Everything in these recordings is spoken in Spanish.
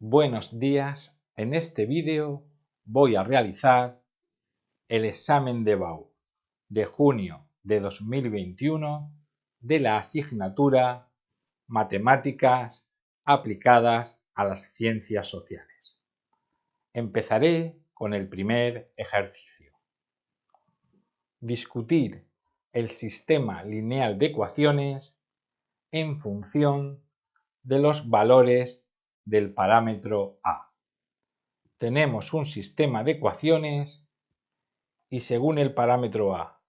Buenos días, en este vídeo voy a realizar el examen de BAU de junio de 2021 de la asignatura Matemáticas aplicadas a las ciencias sociales. Empezaré con el primer ejercicio. Discutir el sistema lineal de ecuaciones en función de los valores del parámetro A. Tenemos un sistema de ecuaciones y según el parámetro A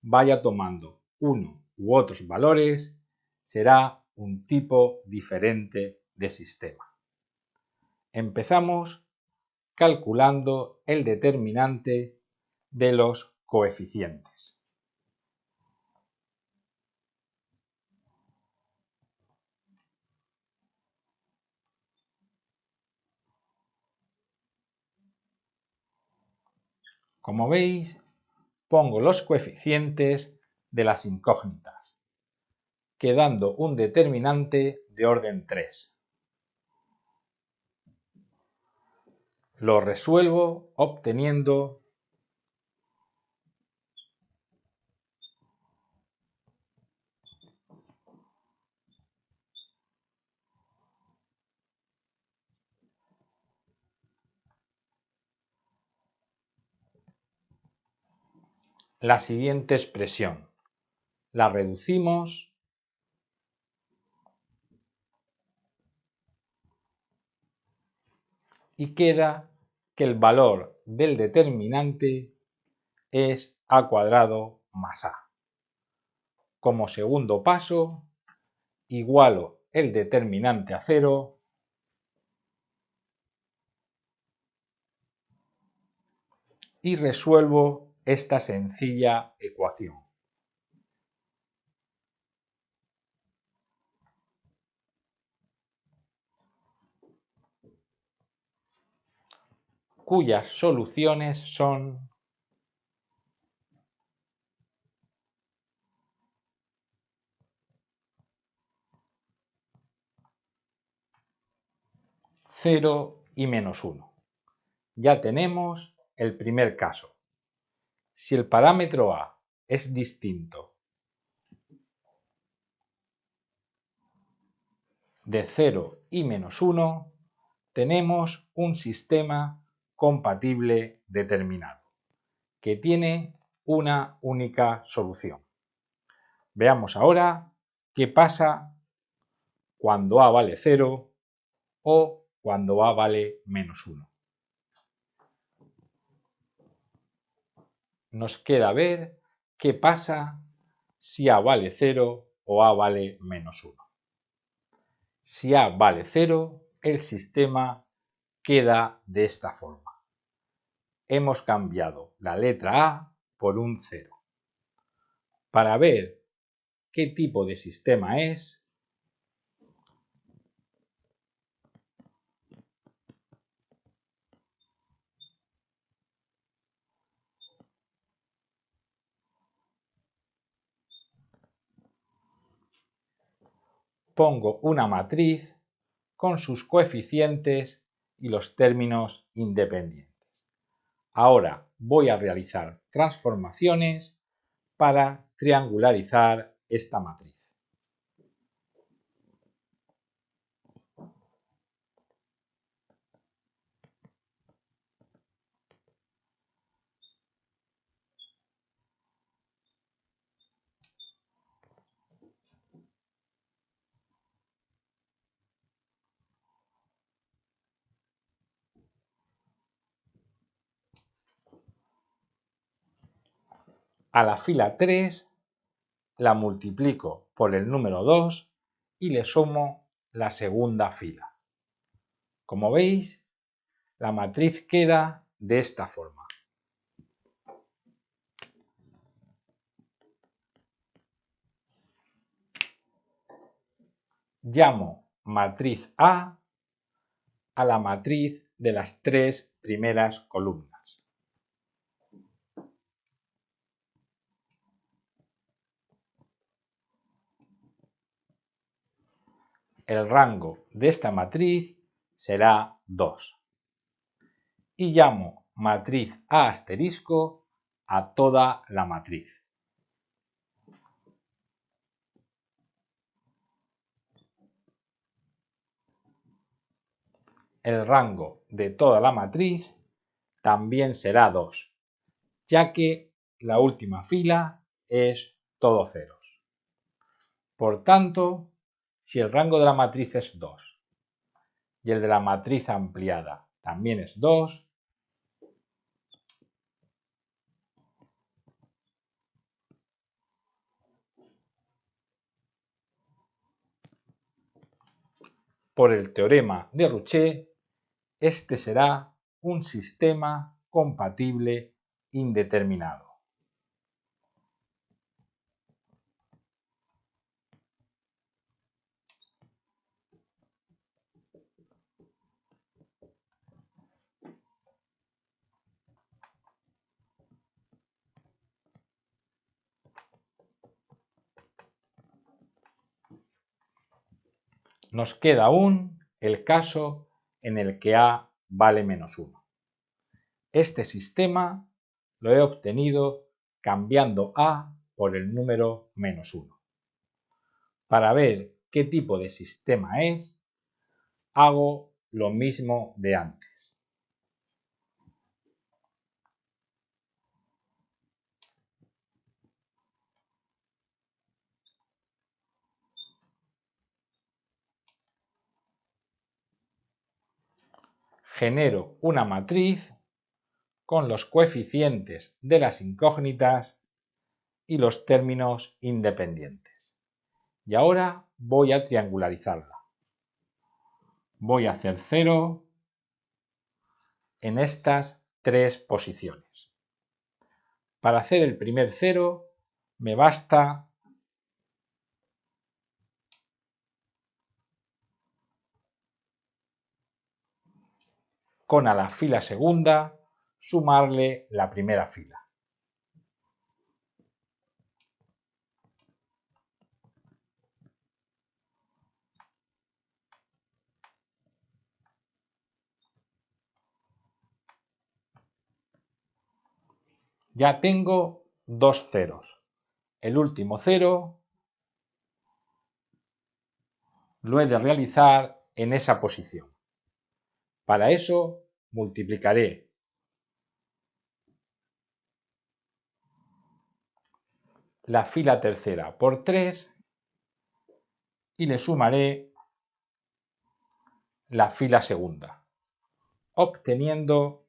vaya tomando uno u otros valores, será un tipo diferente de sistema. Empezamos calculando el determinante de los coeficientes. Como veis, pongo los coeficientes de las incógnitas, quedando un determinante de orden 3. Lo resuelvo obteniendo la siguiente expresión. La reducimos y queda que el valor del determinante es a cuadrado más a. Como segundo paso, igualo el determinante a 0 y resuelvo esta sencilla ecuación. Cuyas soluciones son cero y menos 1. Ya tenemos el primer caso. Si el parámetro A es distinto de 0 y menos 1, tenemos un sistema compatible determinado, que tiene una única solución. Veamos ahora qué pasa cuando A vale 0 o cuando A vale menos 1. Nos queda ver qué pasa si A vale 0 o A vale menos 1. Si A vale 0, el sistema queda de esta forma. Hemos cambiado la letra A por un 0. Para ver qué tipo de sistema es, pongo una matriz con sus coeficientes y los términos independientes. Ahora voy a realizar transformaciones para triangularizar esta matriz. A la fila 3 la multiplico por el número 2 y le sumo la segunda fila. Como veis, la matriz queda de esta forma. Llamo matriz A a la matriz de las 3 primeras columnas. El rango de esta matriz será 2. Y llamo matriz A asterisco a toda la matriz. El rango de toda la matriz también será 2, ya que la última fila es todo ceros. Por tanto, si el rango de la matriz es 2 y el de la matriz ampliada también es 2, por el teorema de Rouchet, este será un sistema compatible indeterminado. Nos queda aún el caso en el que A vale menos 1. Este sistema lo he obtenido cambiando A por el número menos 1. Para ver qué tipo de sistema es, hago lo mismo de antes. Genero una matriz con los coeficientes de las incógnitas y los términos independientes. Y ahora voy a triangularizarla. Voy a hacer 0 en estas 3 posiciones. Para hacer el primer 0 me basta con a la fila segunda sumarle la primera fila. Ya tengo 2 ceros. El último 0 lo he de realizar en esa posición. Para eso multiplicaré la fila tercera por 3 y le sumaré la fila segunda, obteniendo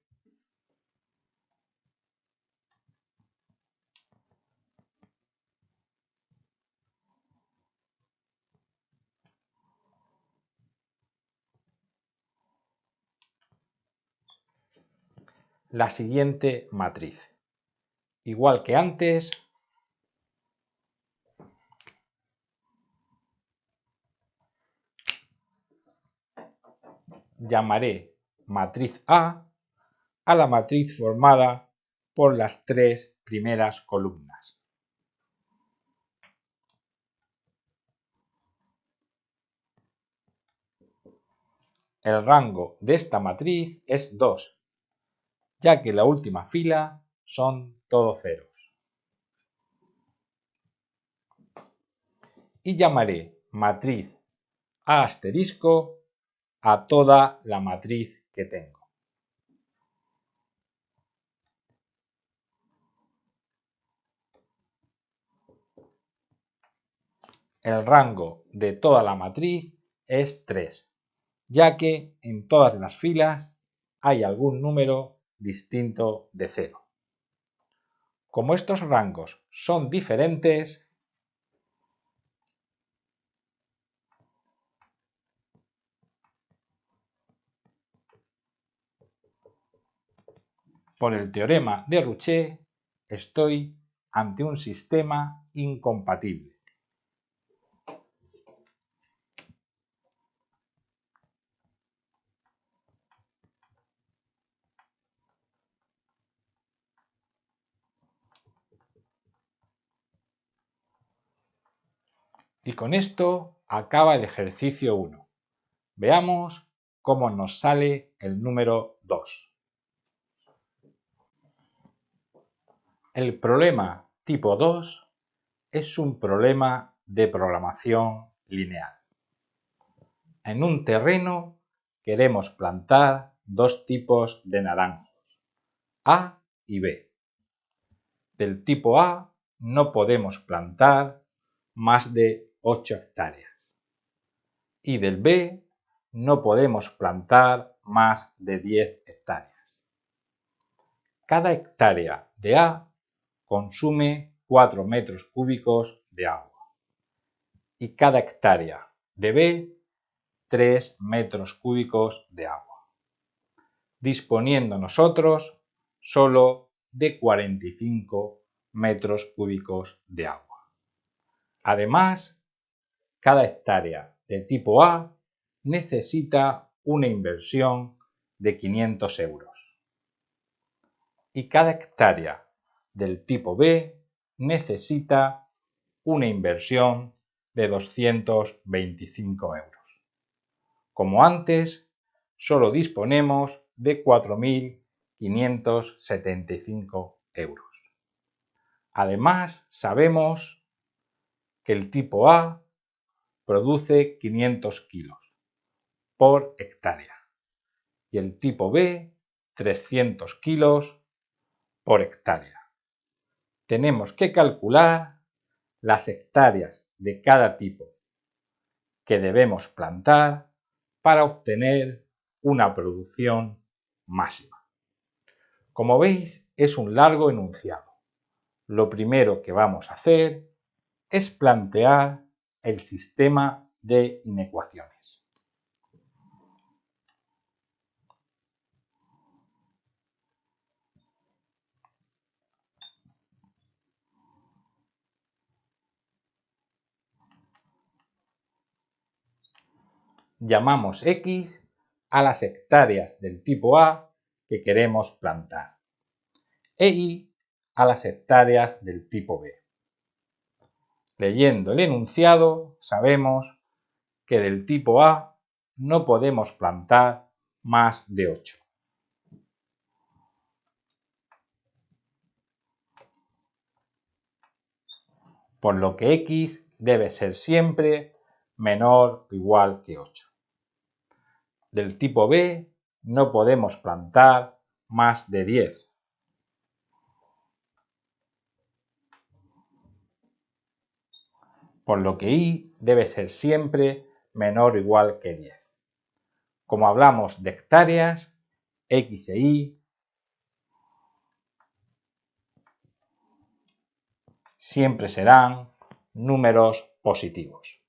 la siguiente matriz. Igual que antes, llamaré matriz A a la matriz formada por las 3 primeras columnas. El rango de esta matriz es 2, ya que la última fila son todo ceros. Y llamaré matriz A asterisco a toda la matriz que tengo. El rango de toda la matriz es 3, ya que en todas las filas hay algún número distinto de 0. Como estos rangos son diferentes, por el teorema de Rouchet, estoy ante un sistema incompatible. Y con esto acaba el ejercicio 1. Veamos cómo nos sale el número 2. El problema tipo 2 es un problema de programación lineal. En un terreno queremos plantar dos tipos de naranjos, A y B. Del tipo A no podemos plantar más de 8 hectáreas y del B no podemos plantar más de 10 hectáreas. Cada hectárea de A consume 4 metros cúbicos de agua y cada hectárea de B 3 metros cúbicos de agua, disponiendo nosotros solo de 45 metros cúbicos de agua. Además, cada hectárea de tipo A necesita una inversión de 500 euros y cada hectárea del tipo B necesita una inversión de 225 euros. Como antes, solo disponemos de 4.575 euros. Además, sabemos que el tipo A produce 500 kilos por hectárea y el tipo B 300 kilos por hectárea. Tenemos que calcular las hectáreas de cada tipo que debemos plantar para obtener una producción máxima. Como veis, es un largo enunciado. Lo primero que vamos a hacer es plantear el sistema de inecuaciones. Llamamos X a las hectáreas del tipo A que queremos plantar e Y a las hectáreas del tipo B. Leyendo el enunciado, sabemos que del tipo A no podemos plantar más de 8. Por lo que X debe ser siempre menor o igual que 8. Del tipo B no podemos plantar más de 10. Por lo que Y debe ser siempre menor o igual que 10. Como hablamos de hectáreas, X e Y siempre serán números positivos.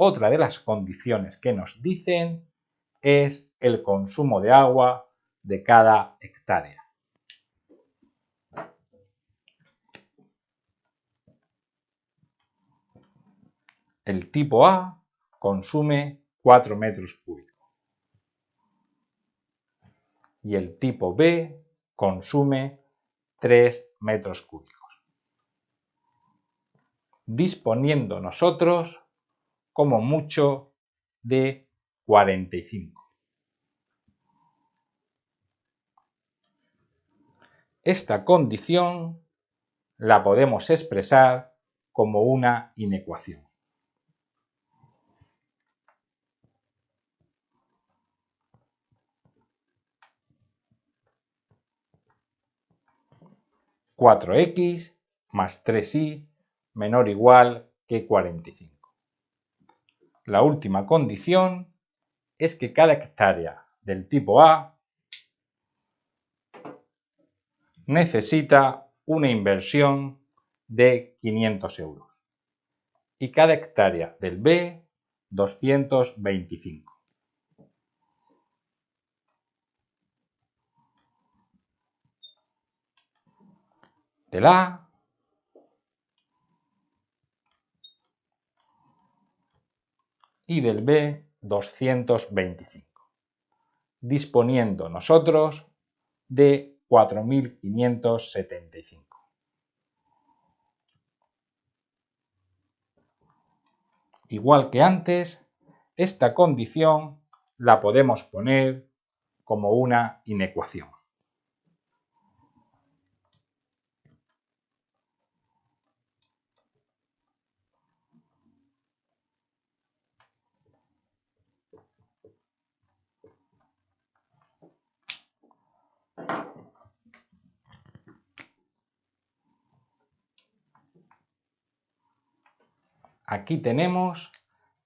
Otra de las condiciones que nos dicen es el consumo de agua de cada hectárea. El tipo A consume 4 metros cúbicos y el tipo B consume 3 metros cúbicos, disponiendo nosotros como mucho de 45. Esta condición la podemos expresar como una inecuación. (4x más 3y menor o igual que 45). La última condición es que cada hectárea del tipo A necesita una inversión de 500 euros y cada hectárea del B 225. Del A y del B 225, disponiendo nosotros de 4.575. Igual que antes, esta condición la podemos poner como una inecuación. Aquí tenemos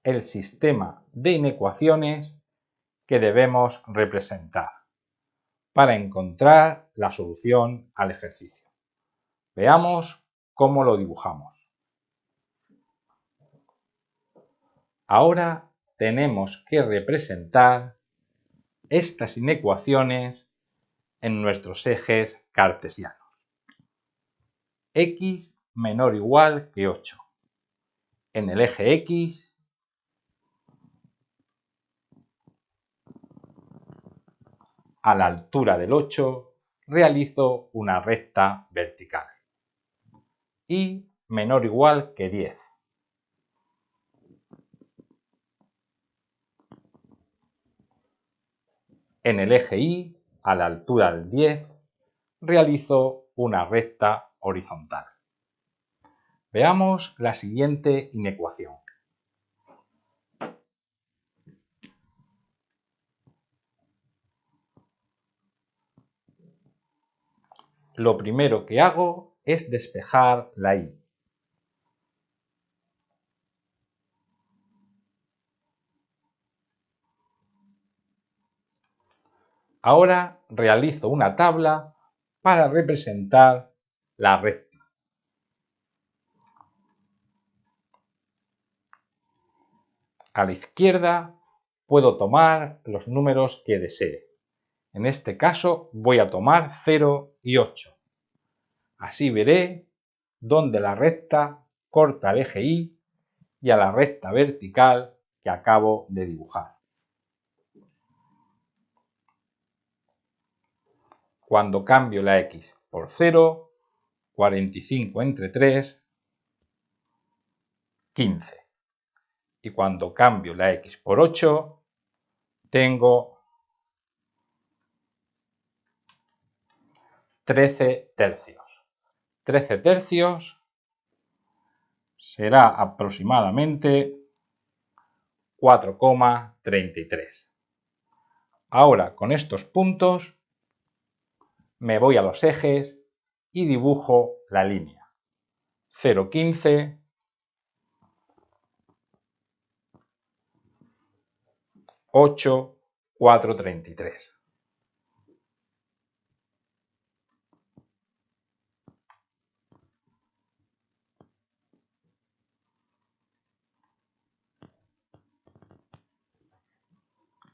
el sistema de inecuaciones que debemos representar para encontrar la solución al ejercicio. Veamos cómo lo dibujamos. Ahora tenemos que representar estas inecuaciones en nuestros ejes cartesianos. X menor o igual que 8. En el eje X a la altura del 8 realizo una recta vertical. Y menor o igual que 10. En el eje Y a la altura del 10 realizo una recta horizontal. Veamos la siguiente inecuación. Lo primero que hago es despejar la Y. Ahora realizo una tabla para representar la recta. A la izquierda puedo tomar los números que desee. En este caso voy a tomar 0 y 8. Así veré dónde la recta corta el eje Y y a la recta vertical que acabo de dibujar. Cuando cambio la X por 0, 45 entre 3, 15. Y cuando cambio la X por 8, tengo 13 tercios. 13 tercios será aproximadamente 4,33. Ahora, con estos puntos, me voy a los ejes y dibujo la línea. 0,15, 8, 4,33.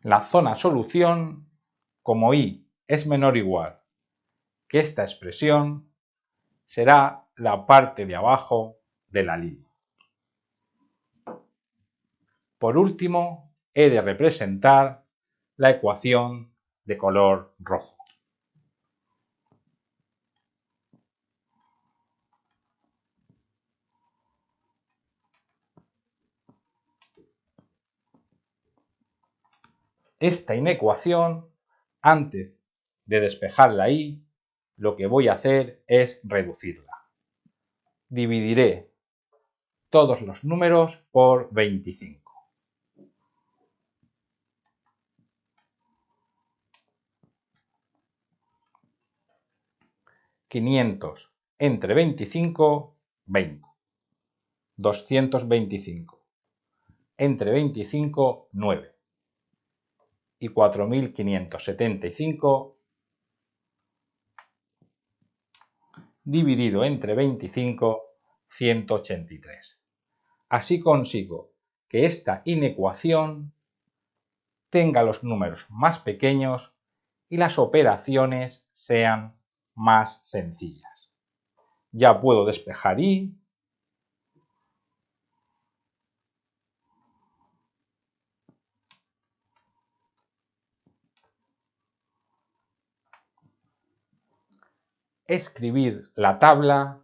La zona solución, como Y es menor o igual que esta expresión, será la parte de abajo de la línea. Por último, he de representar la ecuación de color rojo. Esta inecuación, antes de despejar la Y, lo que voy a hacer es reducirla. Dividiré todos los números por 25. 500 entre 25, 20. 225. Entre 25, 9. Y 4.575 dividido entre 25, 183. Así consigo que esta inecuación tenga los números más pequeños y las operaciones sean más sencillas. Ya puedo despejar Y. Escribir la tabla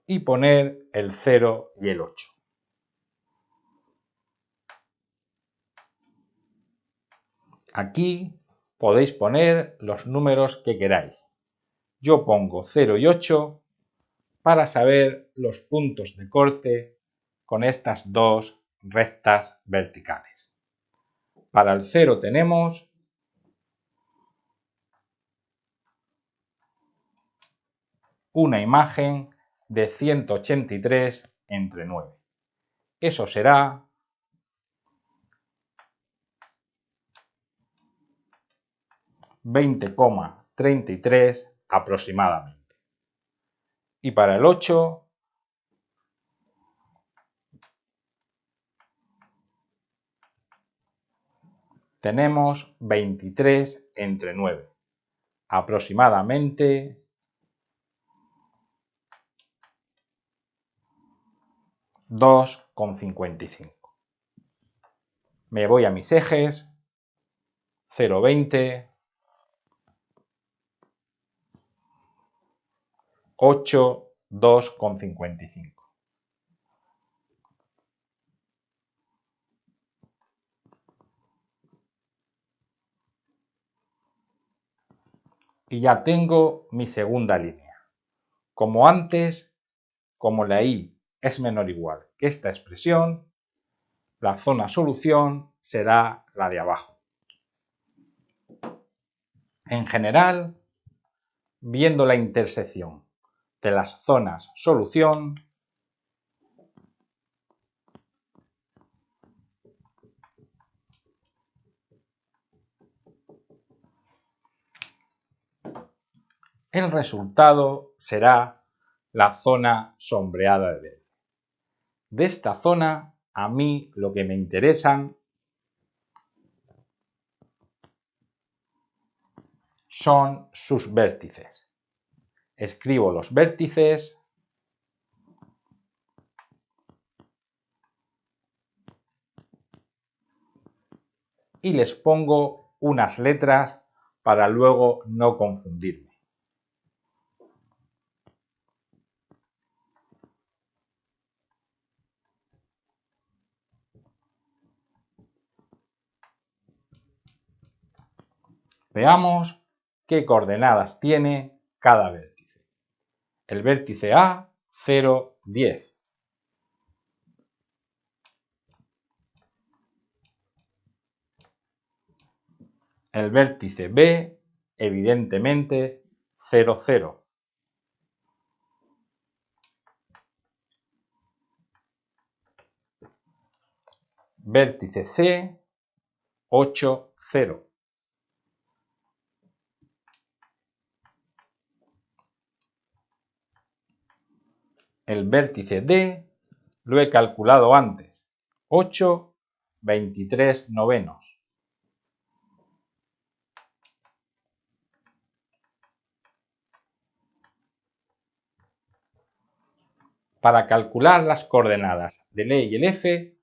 y poner el 0 y el 8. Aquí podéis poner los números que queráis. Yo pongo 0 y 8 para saber los puntos de corte con estas dos rectas verticales. Para el 0 tenemos una imagen de 183 entre 9. Eso será 20,33 aproximadamente. Y para el 8 tenemos 23 entre 9, aproximadamente 2,55. Me voy a mis ejes, 0,20, 8, 2,55. Y ya tengo mi segunda línea. Como antes, como la y es menor o igual que esta expresión, la zona solución será la de abajo. En general, viendo la intersección de las zonas solución, el resultado será la zona sombreada de verde. De esta zona, a mí lo que me interesan son sus vértices. Escribo los vértices y les pongo unas letras para luego no confundirme. Veamos qué coordenadas tiene cada vértice. El vértice A, 0, 10. El vértice B, evidentemente, 0, 0. Vértice C, 8, 0. El vértice D lo he calculado antes, 8, 23 novenos. Para calcular las coordenadas del E y el F,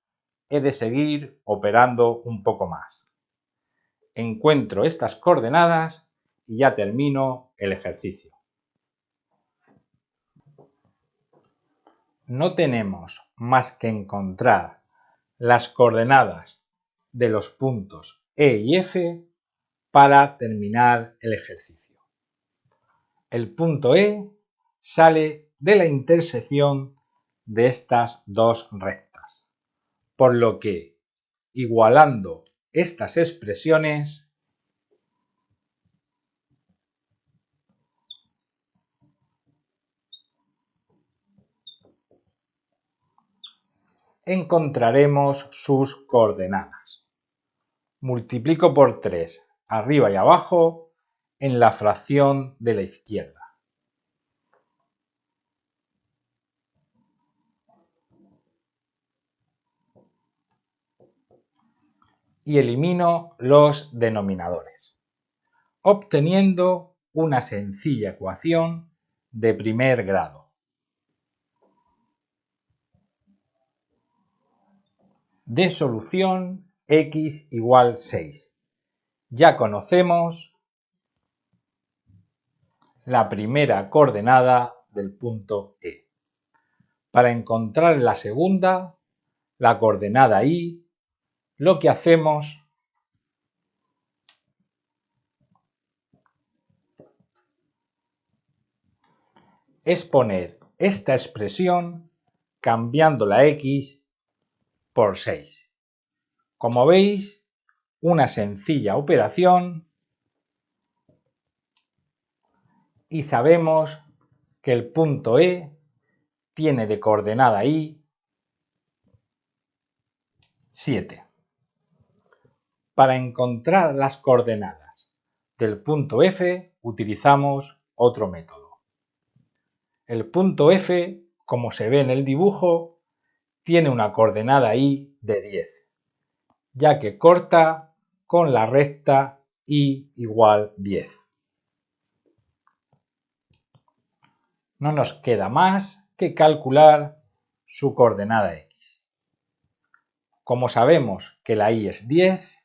he de seguir operando un poco más. Encuentro estas coordenadas y ya termino el ejercicio. No tenemos más que encontrar las coordenadas de los puntos E y F para terminar el ejercicio. El punto E sale de la intersección de estas dos rectas, por lo que, igualando estas expresiones, encontraremos sus coordenadas. Multiplico por 3 arriba y abajo en la fracción de la izquierda. Y elimino los denominadores, obteniendo una sencilla ecuación de primer grado. De solución x igual 6. Ya conocemos la primera coordenada del punto E. Para encontrar la segunda, la coordenada y, lo que hacemos es poner esta expresión cambiando la x por 6. Como veis, una sencilla operación y sabemos que el punto E tiene de coordenada y 7. Para encontrar las coordenadas del punto F utilizamos otro método. El punto F, como se ve en el dibujo, tiene una coordenada y de 10, ya que corta con la recta y igual 10. No nos queda más que calcular su coordenada x. Como sabemos que la y es 10,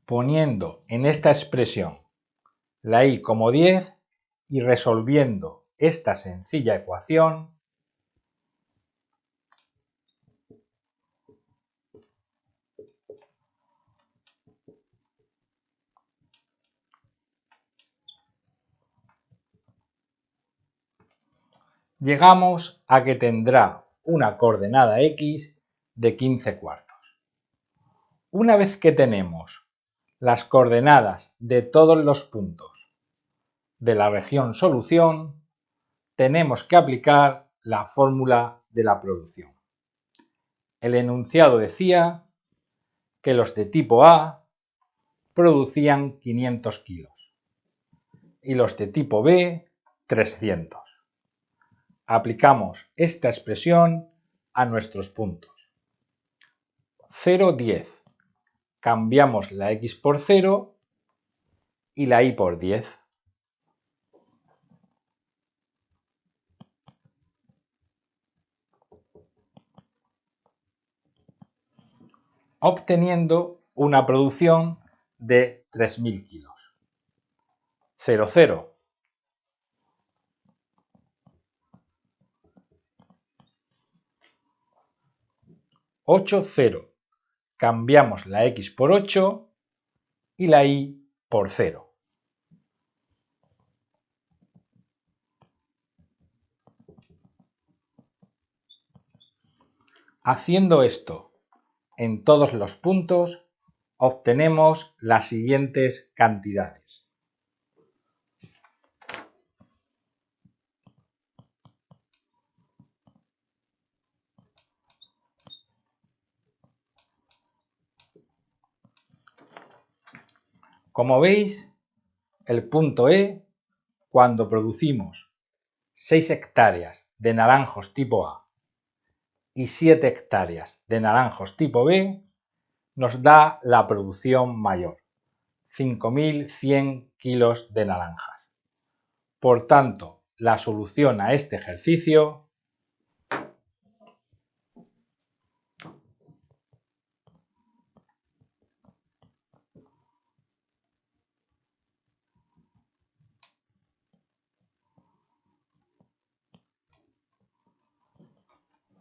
poniendo en esta expresión la y como 10 y resolviendo esta sencilla ecuación, llegamos a que tendrá una coordenada x de 15 cuartos. Una vez que tenemos las coordenadas de todos los puntos de la región solución, tenemos que aplicar la fórmula de la producción. El enunciado decía que los de tipo A producían 500 kilos y los de tipo B 300. Aplicamos esta expresión a nuestros puntos. 0, 10. Cambiamos la x por 0 y la y por 10. Obteniendo una producción de 3000 kilos. 0, 0. 8, 0. Cambiamos la x por 8 y la y por 0. Haciendo esto en todos los puntos, obtenemos las siguientes cantidades. Como veis, el punto E, cuando producimos 6 hectáreas de naranjos tipo A y 7 hectáreas de naranjos tipo B, nos da la producción mayor, 5.100 kilos de naranjas. Por tanto, la solución a este ejercicio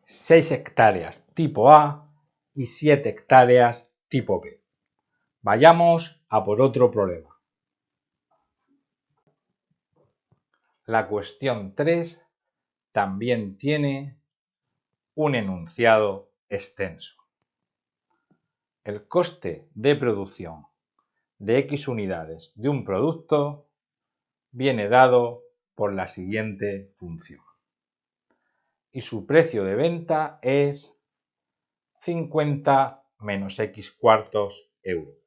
es 6 hectáreas tipo A y 7 hectáreas tipo B. Vayamos a por otro problema. La cuestión 3 también tiene un enunciado extenso. El coste de producción de X unidades de un producto viene dado por la siguiente función. Y su precio de venta es 50 menos X cuartos euros.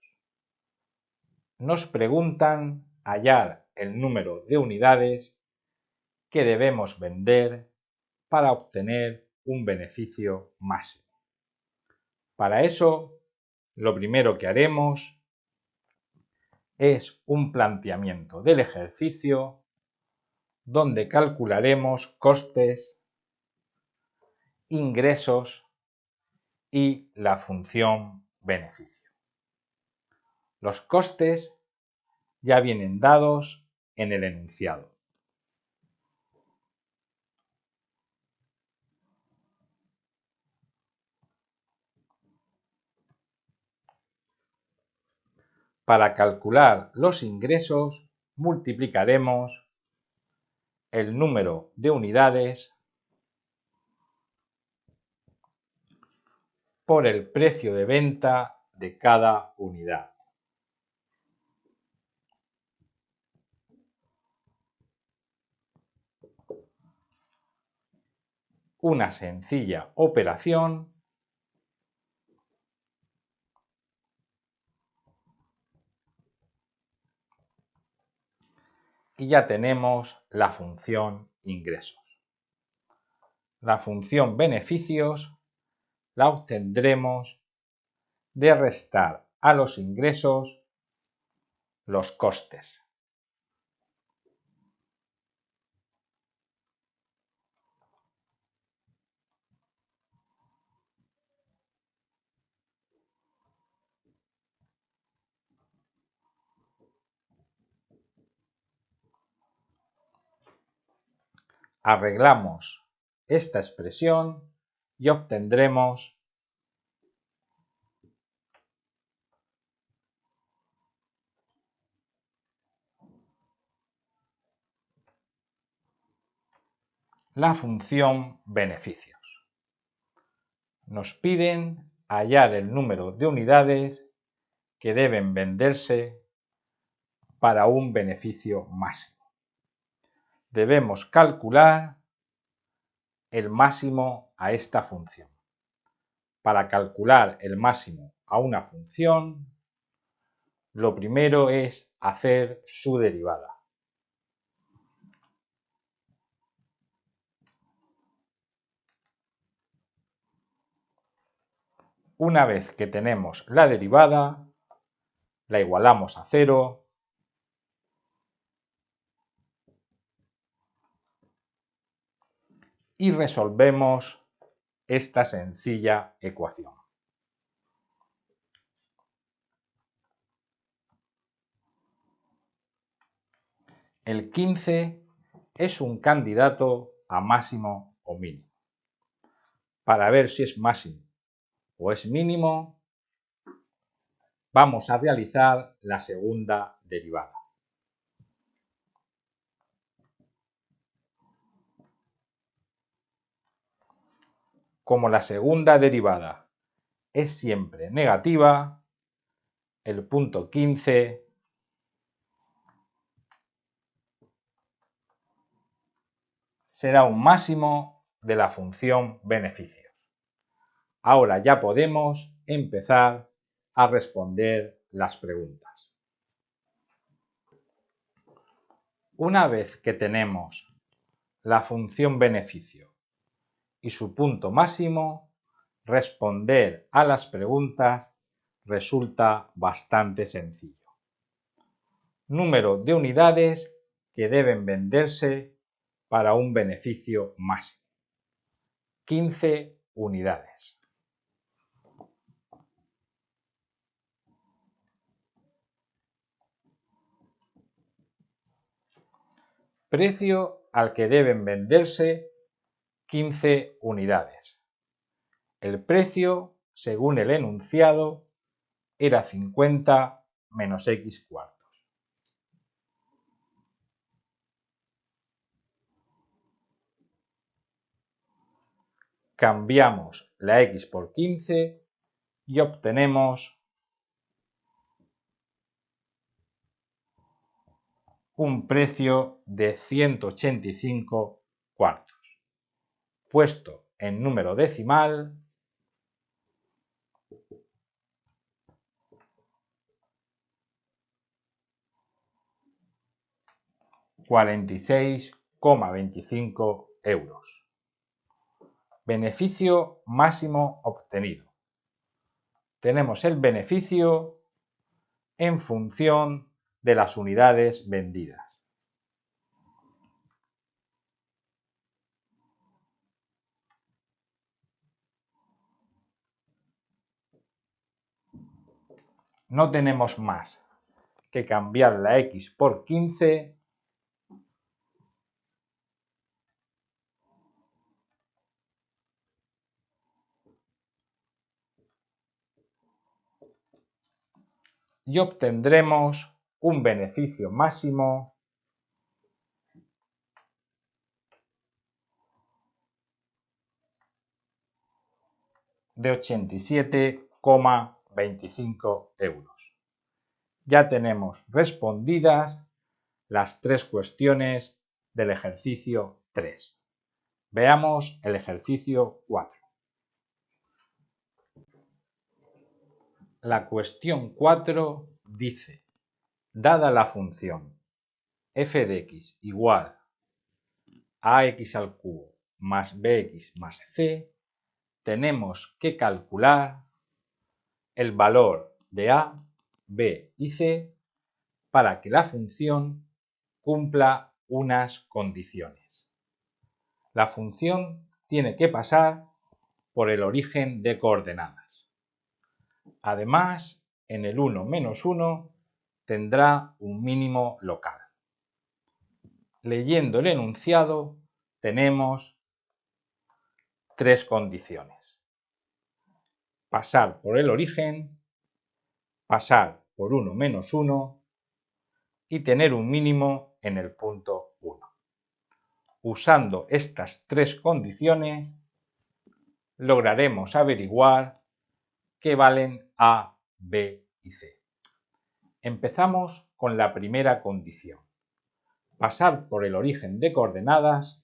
Nos preguntan hallar el número de unidades que debemos vender para obtener un beneficio máximo. Para eso, lo primero que haremos es un planteamiento del ejercicio donde calcularemos costes, ingresos y la función beneficio. Los costes ya vienen dados en el enunciado. Para calcular los ingresos, multiplicaremos el número de unidades por el precio de venta de cada unidad. Una sencilla operación y ya tenemos la función ingresos. La función beneficios la obtendremos de restar a los ingresos los costes. Arreglamos esta expresión y obtendremos la función beneficios. Nos piden hallar el número de unidades que deben venderse para un beneficio máximo. Debemos calcular el máximo a esta función. Para calcular el máximo a una función, lo primero es hacer su derivada. Una vez que tenemos la derivada, la igualamos a 0 y resolvemos esta sencilla ecuación. El 15 es un candidato a máximo o mínimo. Para ver si es máximo o es mínimo, vamos a realizar la segunda derivada. Como la segunda derivada es siempre negativa, el punto 15 será un máximo de la función beneficios. Ahora ya podemos empezar a responder las preguntas. Una vez que tenemos la función beneficio y su punto máximo, responder a las preguntas resulta bastante sencillo. Número de unidades que deben venderse para un beneficio máximo. 15 unidades. Precio al que deben venderse 15 unidades. El precio, según el enunciado, era 50 menos x cuartos. Cambiamos la x por 15 y obtenemos un precio de 185 cuartos. Puesto en número decimal, €46,25. Beneficio máximo obtenido. Tenemos el beneficio en función de las unidades vendidas. No tenemos más que cambiar la x por 15 y obtendremos un beneficio máximo de 87,25 euros. Ya tenemos respondidas las 3 cuestiones del ejercicio 3. Veamos el ejercicio 4. La cuestión 4 dice, dada la función f de x igual a ax al cubo más bx más c, tenemos que calcular el valor de a, b y c para que la función cumpla unas condiciones. La función tiene que pasar por el origen de coordenadas. Además, en el 1 menos 1 tendrá un mínimo local. Leyendo el enunciado tenemos 3 condiciones. Pasar por el origen, pasar por 1 menos 1 y tener un mínimo en el punto 1. Usando estas 3 condiciones, lograremos averiguar qué valen A, B y C. Empezamos con la primera condición. Pasar por el origen de coordenadas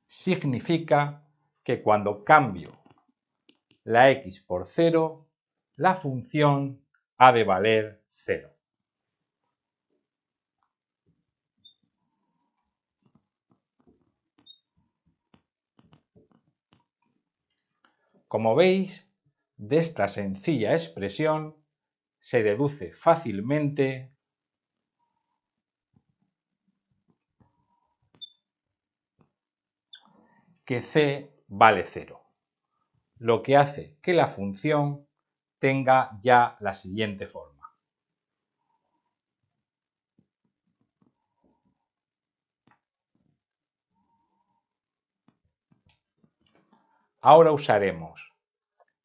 significa que cuando cambio la x por 0, la función ha de valer 0. Como veis, de esta sencilla expresión se deduce fácilmente que c vale 0, lo que hace que la función tenga ya la siguiente forma. Ahora usaremos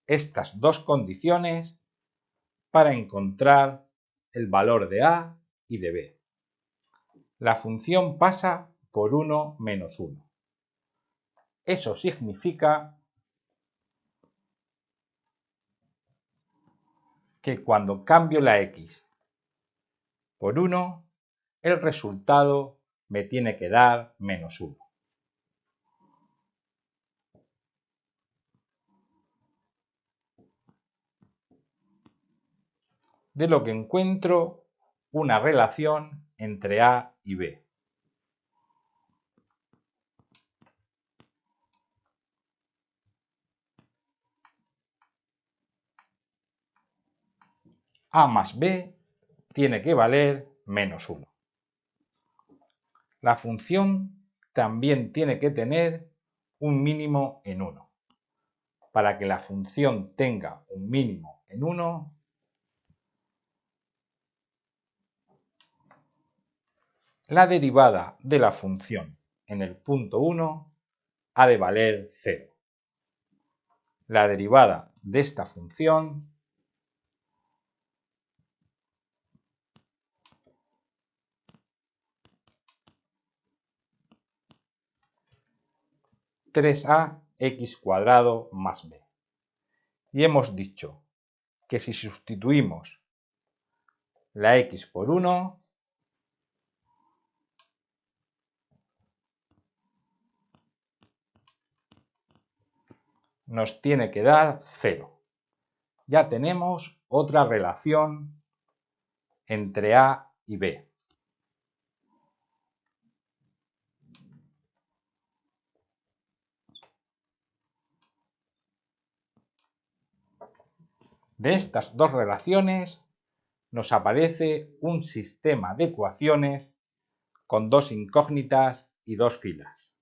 estas dos condiciones para encontrar el valor de a y de b. La función pasa por 1 menos 1. Eso significa que cuando cambio la x por 1, el resultado me tiene que dar menos 1. De lo que encuentro una relación entre a y b. A más b tiene que valer menos 1. La función también tiene que tener un mínimo en 1. Para que la función tenga un mínimo en 1, la derivada de la función en el punto 1 ha de valer 0. La derivada de esta función es 3ax² más b. Y hemos dicho que si sustituimos la x por 1, nos tiene que dar 0. Ya tenemos otra relación entre a y b. De estas dos relaciones nos aparece un sistema de ecuaciones con dos incógnitas y dos filas.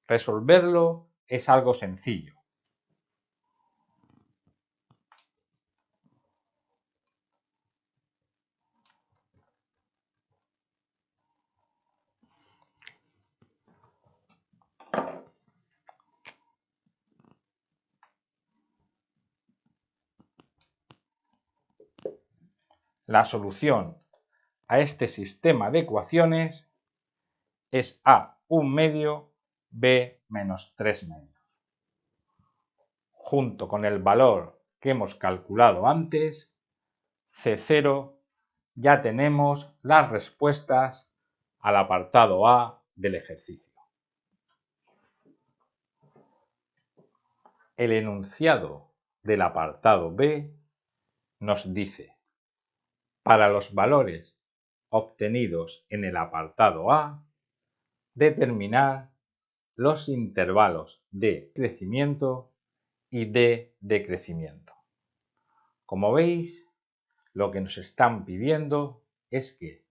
Resolverlo es algo sencillo. La solución a este sistema de ecuaciones es A 1/2, B menos 3/2. Junto con el valor que hemos calculado antes, C0, ya tenemos las respuestas al apartado A del ejercicio. El enunciado del apartado B nos dice: para los valores obtenidos en el apartado A, determinar los intervalos de crecimiento y de decrecimiento. Como veis, lo que nos están pidiendo es que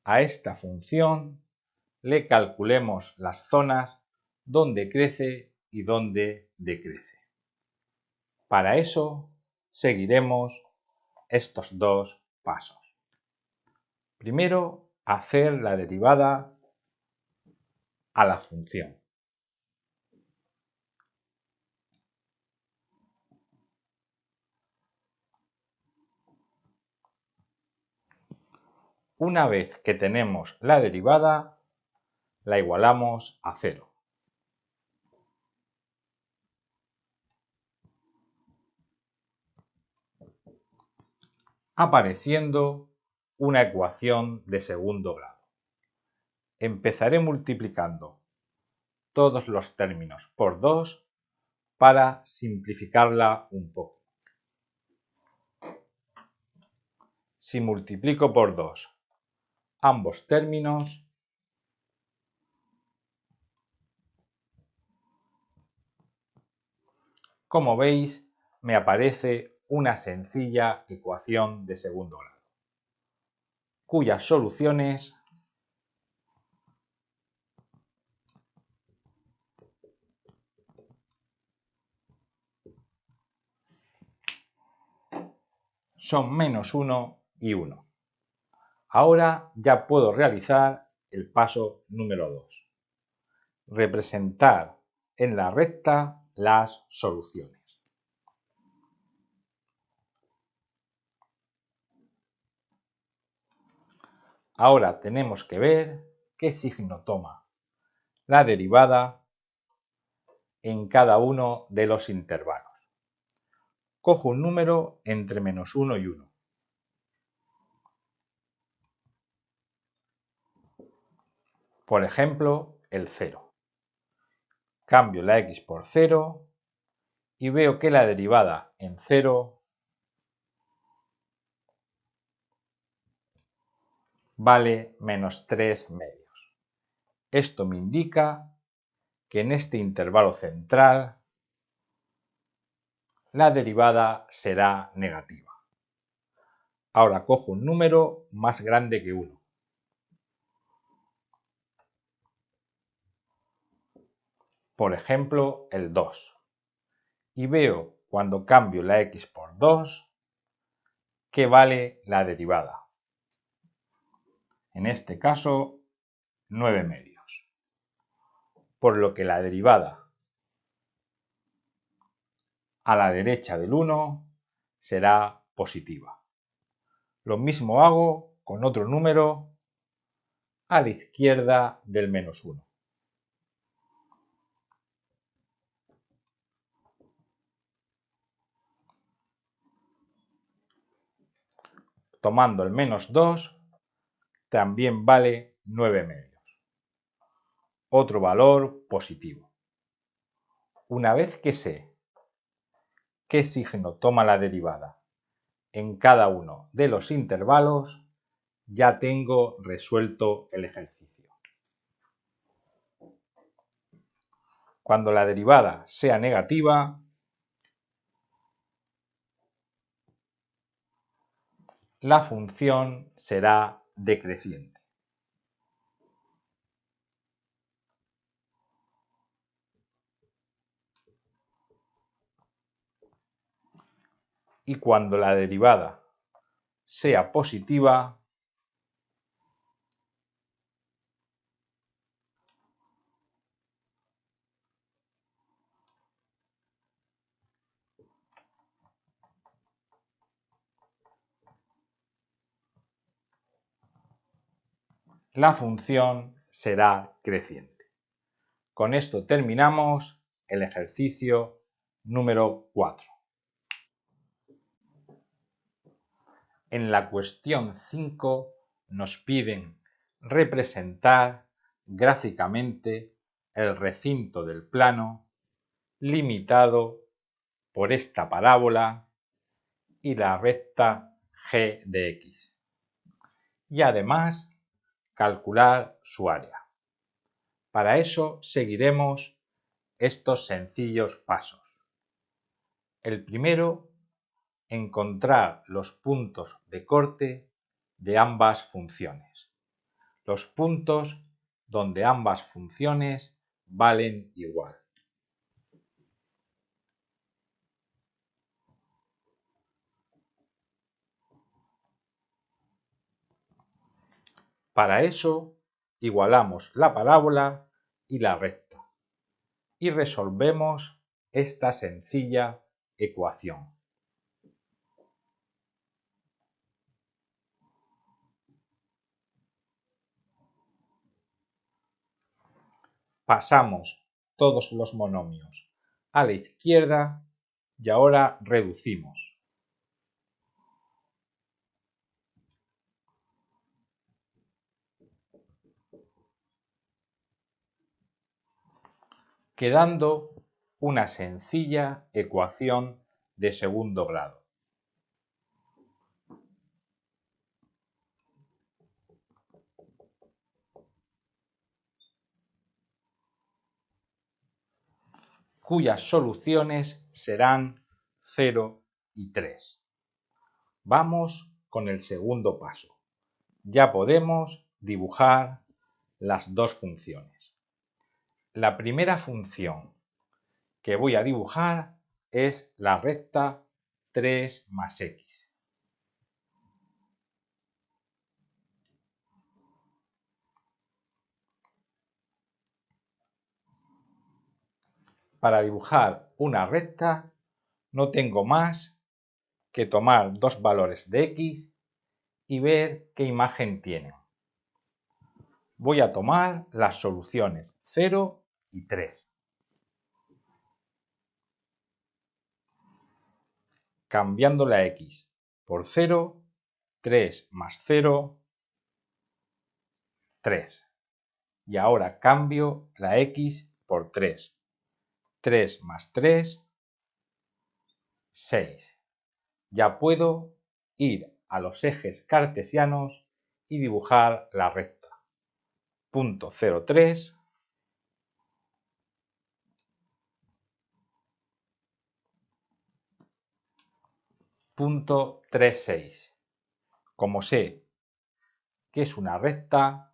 a esta función le calculemos las zonas donde crece y donde decrece. Para eso seguiremos estos dos pasos. Primero, hacer la derivada a la función. Una vez que tenemos la derivada, la igualamos a 0. Apareciendo una ecuación de segundo grado. Empezaré multiplicando todos los términos por 2 para simplificarla un poco. Si multiplico por 2 ambos términos, como veis, me aparece una sencilla ecuación de segundo grado, cuyas soluciones son -1 y 1. Ahora ya puedo realizar el paso número 2. Representar en la recta las soluciones. Ahora tenemos que ver qué signo toma la derivada en cada uno de los intervalos. Cojo un número entre -1 y 1. Por ejemplo, el 0. Cambio la x por 0 y veo que la derivada en 0 vale -3/2. Esto me indica que en este intervalo central la derivada será negativa. Ahora cojo un número más grande que 1. Por ejemplo, el 2. Y veo, cuando cambio la x por 2, que vale la derivada. En este caso, 9/2. Por lo que la derivada a la derecha del 1 será positiva. Lo mismo hago con otro número a la izquierda del -1. Tomando el -2, también vale 9/2. Otro valor positivo. Una vez que sé qué signo toma la derivada en cada uno de los intervalos, ya tengo resuelto el ejercicio. Cuando la derivada sea negativa, la función será decreciente. Y cuando la derivada sea positiva, la función será creciente. Con esto terminamos el ejercicio número 4. En la cuestión 5 nos piden representar gráficamente el recinto del plano limitado por esta parábola y la recta g de x. Y además calcular su área. Para eso seguiremos estos sencillos pasos. El primero, encontrar los puntos de corte de ambas funciones. Los puntos donde ambas funciones valen igual. Para eso, igualamos la parábola y la recta y resolvemos esta sencilla ecuación. Pasamos todos los monomios a la izquierda y ahora reducimos. Quedando una sencilla ecuación de segundo grado. Cuyas soluciones serán 0 y 3. Vamos con el segundo paso. Ya podemos dibujar las dos funciones. La primera función que voy a dibujar es la recta 3 más x. Para dibujar una recta no tengo más que tomar dos valores de x y ver qué imagen tienen. Voy a tomar las soluciones 0 y 3. Cambiando la x por 0, 3 más 0, 3. Y ahora cambio la x por 3. 3 más 3, 6. Ya puedo ir a los ejes cartesianos y dibujar la recta. Punto 0,3, punto 3,6. Como sé que es una recta,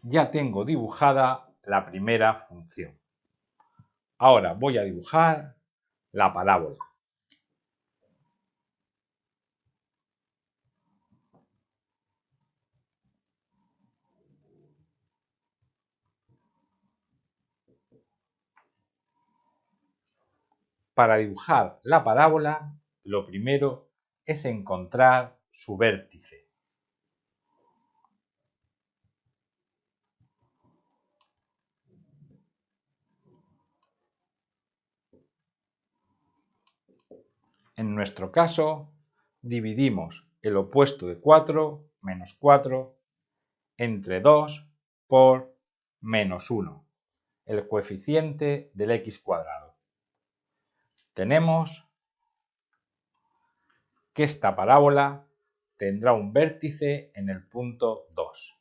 ya tengo dibujada la primera función. Ahora voy a dibujar la parábola. Para dibujar la parábola, lo primero es encontrar su vértice. En nuestro caso, dividimos el opuesto de 4, menos 4, entre 2 por menos 1, el coeficiente del x cuadrado. Tenemos que esta parábola tendrá un vértice en el punto 2.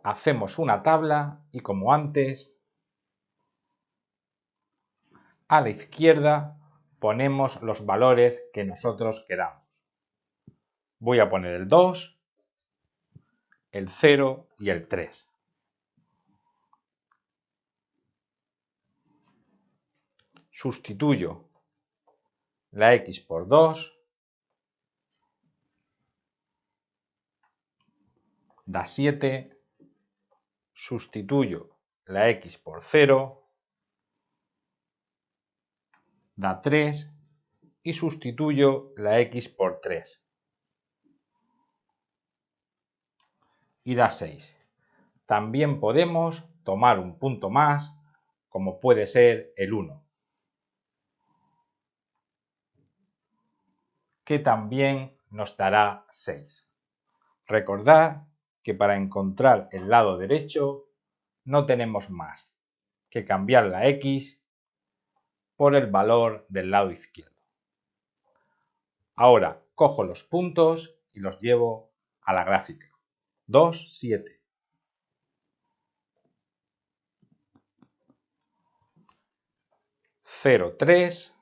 Hacemos una tabla y, como antes, a la izquierda ponemos los valores que nosotros queramos. Voy a poner el 2, el 0 y el 3. Sustituyo la x por 2, da 7, sustituyo la x por 0, da 3, y sustituyo la x por 3, y da 6. También podemos tomar un punto más, como puede ser el 1, que también nos dará 6. Recordad que para encontrar el lado derecho no tenemos más que cambiar la x por el valor del lado izquierdo. Ahora cojo los puntos y los llevo a la gráfica. 2, 7. 0, 3.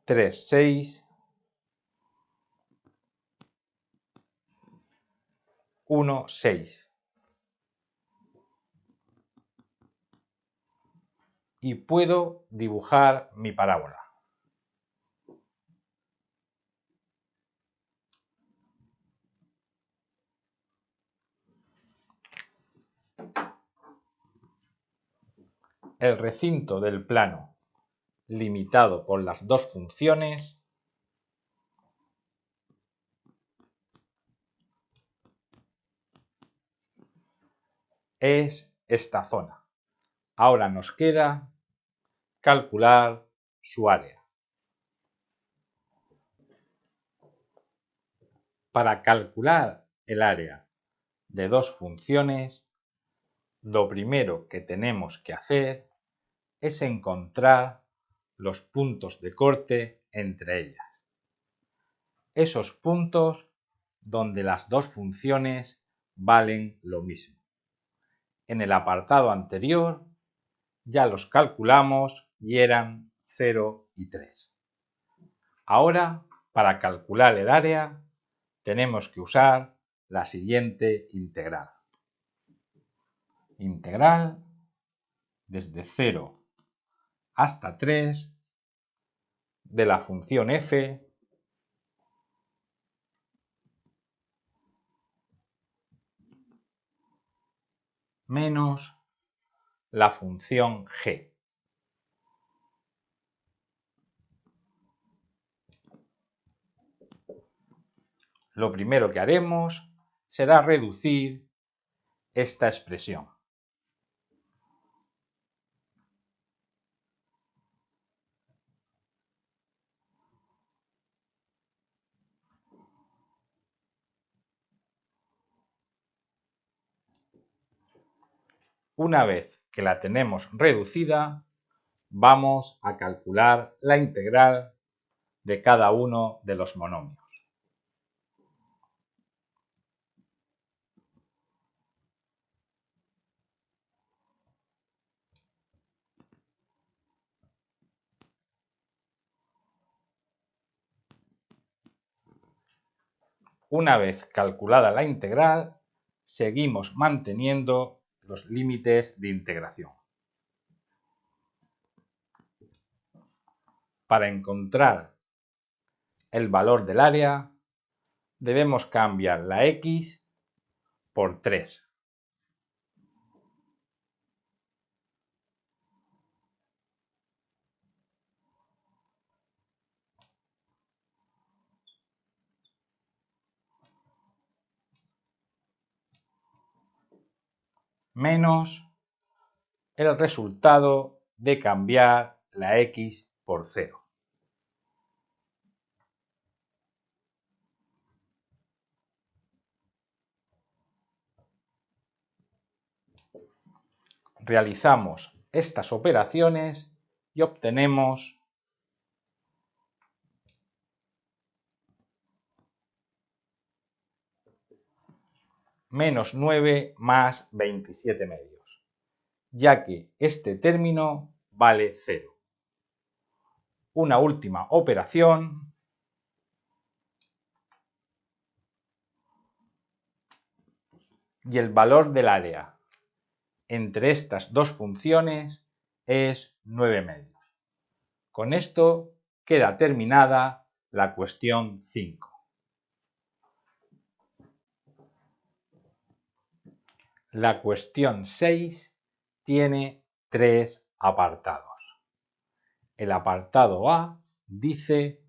3, 6. 1, 6. Y puedo dibujar mi parábola. El recinto del plano limitado por las dos funciones es esta zona. Ahora nos queda calcular su área. Para calcular el área de dos funciones, lo primero que tenemos que hacer es encontrar los puntos de corte entre ellas. Esos puntos donde las dos funciones valen lo mismo. En el apartado anterior ya los calculamos y eran 0 y 3. Ahora, para calcular el área, tenemos que usar la siguiente integral. Integral desde 0 hasta 3 de la función f menos la función g. Lo primero que haremos será reducir esta expresión. Una vez que la tenemos reducida, vamos a calcular la integral de cada uno de los monomios. Una vez calculada la integral, seguimos manteniendo los límites de integración. Para encontrar el valor del área, debemos cambiar la x por 3. Menos el resultado de cambiar la x por 0. Realizamos estas operaciones y obtenemos menos 9 más 27 medios, ya que este término vale 0. Una última operación y el valor del área entre estas dos funciones es 9 medios. Con esto queda terminada la cuestión 5. La cuestión 6 tiene 3 apartados. El apartado A dice: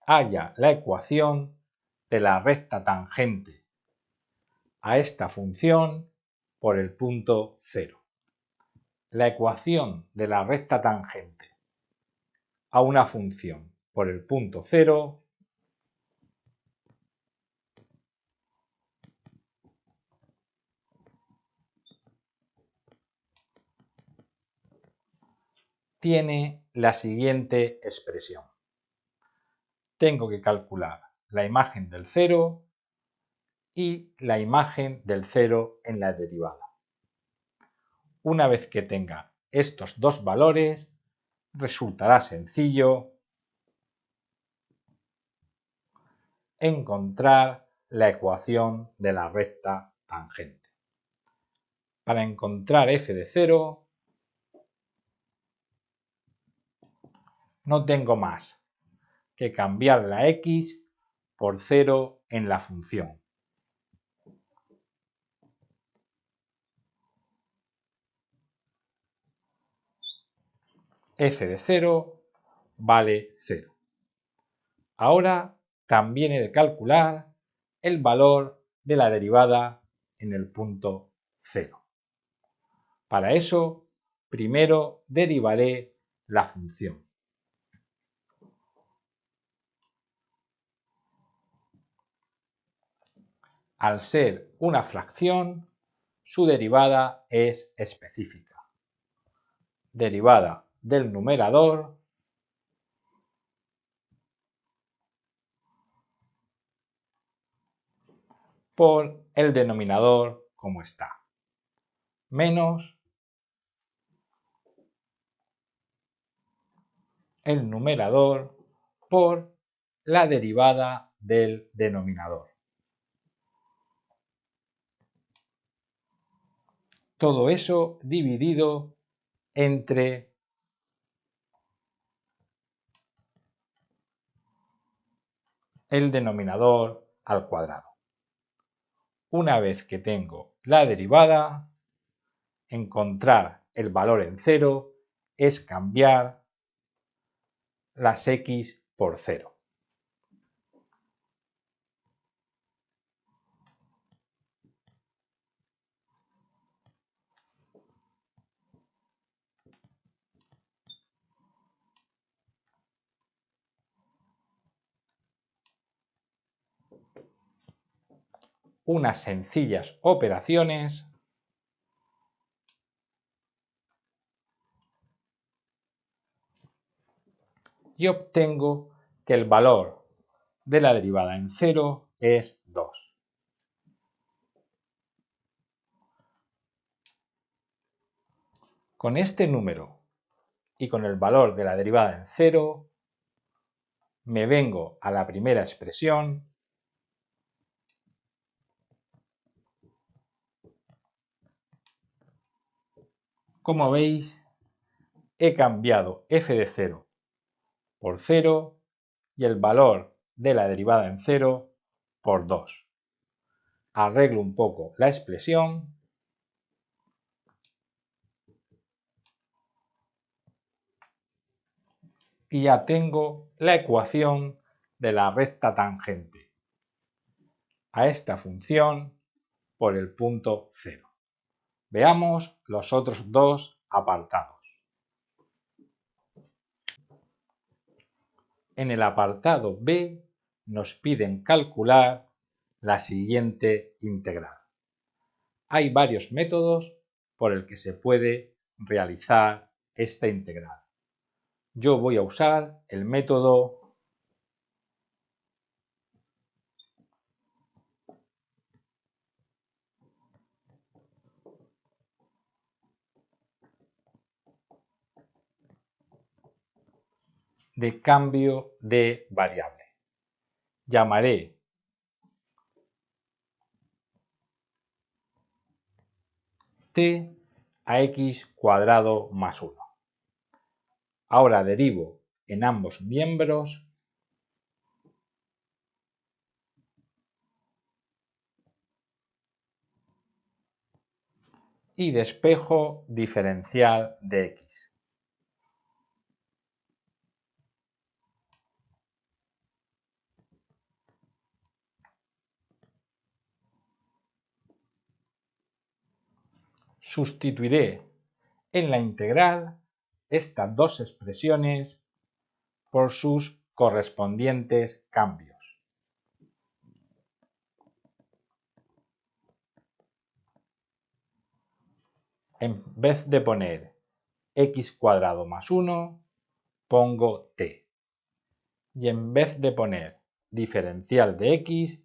halla la ecuación de la recta tangente a esta función por el punto 0. La ecuación de la recta tangente a una función por el punto 0 tiene la siguiente expresión. Tengo que calcular la imagen del 0 y la imagen del 0 en la derivada. Una vez que tenga estos dos valores, resultará sencillo encontrar la ecuación de la recta tangente. Para encontrar f de 0, no tengo más que cambiar la x por 0 en la función. F de 0 vale 0. Ahora también he de calcular el valor de la derivada en el punto 0. Para eso, primero derivaré la función. Al ser una fracción, su derivada es específica. Derivada del numerador por el denominador como está, menos el numerador por la derivada del denominador. Todo eso dividido entre el denominador al cuadrado. Una vez que tengo la derivada, encontrar el valor en 0 es cambiar las x por 0. Unas sencillas operaciones y obtengo que el valor de la derivada en 0 es 2. Con este número y con el valor de la derivada en 0, me vengo a la primera expresión Como veis, he cambiado f de 0 por 0 y el valor de la derivada en 0 por 2. Arreglo un poco la expresión y ya tengo la ecuación de la recta tangente a esta función por el punto 0. Veamos los otros dos apartados. En el apartado B nos piden calcular la siguiente integral. Hay varios métodos por el que se puede realizar esta integral. Yo voy a usar el método de cambio de variable. Llamaré t a x cuadrado más 1. Ahora derivo en ambos miembros y despejo diferencial de x. Sustituiré en la integral estas dos expresiones por sus correspondientes cambios. En vez de poner x² más 1, pongo t. Y en vez de poner diferencial de x,